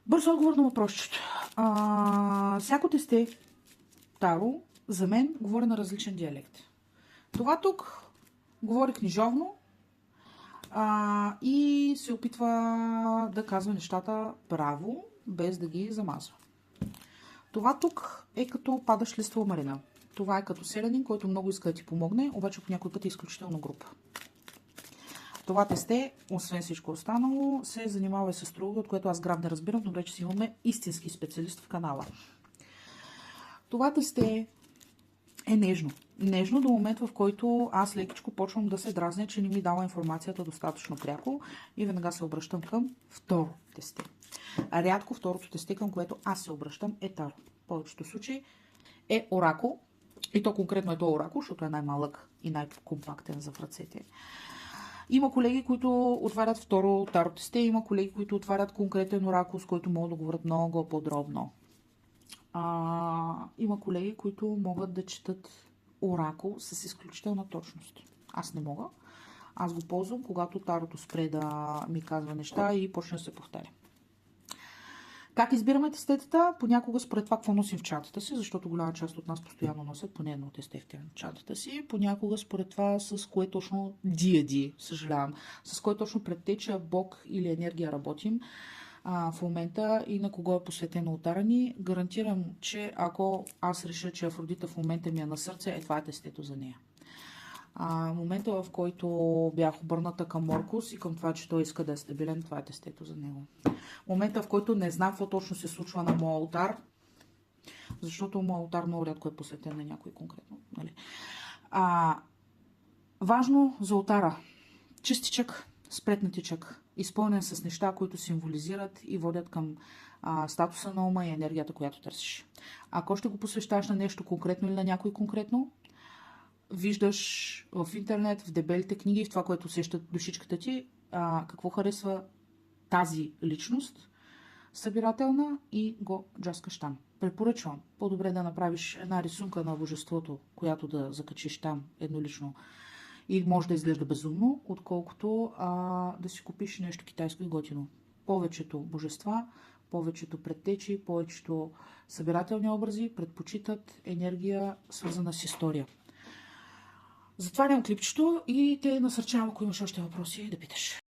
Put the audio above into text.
Бърз отговор на въпросчето. Всяко тесте Таро за мен говори на различен диалект. Това тук говори книжовно и се опитва да казва нещата право, без да ги замазва. Това тук е като падащ лист в ламарина. Това е като селянин, който много иска да ти помогне, обаче по някой път е изключително груб. Това тесте, освен всичко останало, се занимава и с друго, от което аз грам не разбирам, добре, че си имаме истински специалист в канала. Това тесте е нежно. Нежно до момента, в който аз лекичко почвам да се дразня, че не ми дава информацията достатъчно пряко и веднага се обръщам към второ тесте. Рядко второто тесте, към което аз се обръщам, е Таро. В повечето случаи е оракул. И то конкретно е то оракул, защото е най-малък и най-компактен за в ръцете. Има колеги, които отварят второ таро тесте, има колеги, които отварят конкретен оракул, с който могат да говорят много подробно. Има колеги, които могат да четат оракул с изключителна точност. Аз не мога. Аз го ползвам, когато тарото спре да ми казва неща и почне да се повтаря. Как избираме тестетата? Понякога според това какво носим в чантата си, защото голяма част от нас постоянно носят поне едно тесте в чантата си. Понякога според това с кое точно съжалявам, с кое точно предтеча Бог или енергия работим в момента и на кого е посветено ултара ни. Гарантирам, че ако аз реша, че Афродита в момента ми е на сърце, това е тестето за нея. Момента, в който бях обърната към Моркус и към това, че той иска да е стабилен, това е тестето за него. Момента, в който не знам какво точно се случва на моя ултар, защото моя ултар много рядко е посветен на някой конкретно. Нали? Важно за ултара. Чистичък, спретнатичък, изпълнен с неща, които символизират и водят към статуса на ума и енергията, която търсиш. Ако ще го посвещаш на нещо конкретно или на някой конкретно, виждаш в интернет, в дебелите книги, в това, което усещат душичката ти, какво харесва тази личност, събирателна и го джаскаш там. Препоръчвам по-добре да направиш една рисунка на божеството, която да закачиш там еднолично и може да изглежда безумно, отколкото да си купиш нещо китайско и готино. Повечето божества, повечето предтечи, повечето събирателни образи предпочитат енергия, свързана с история. Затварям клипчето и те насърчавам, ако имаш още въпроси, да питаш.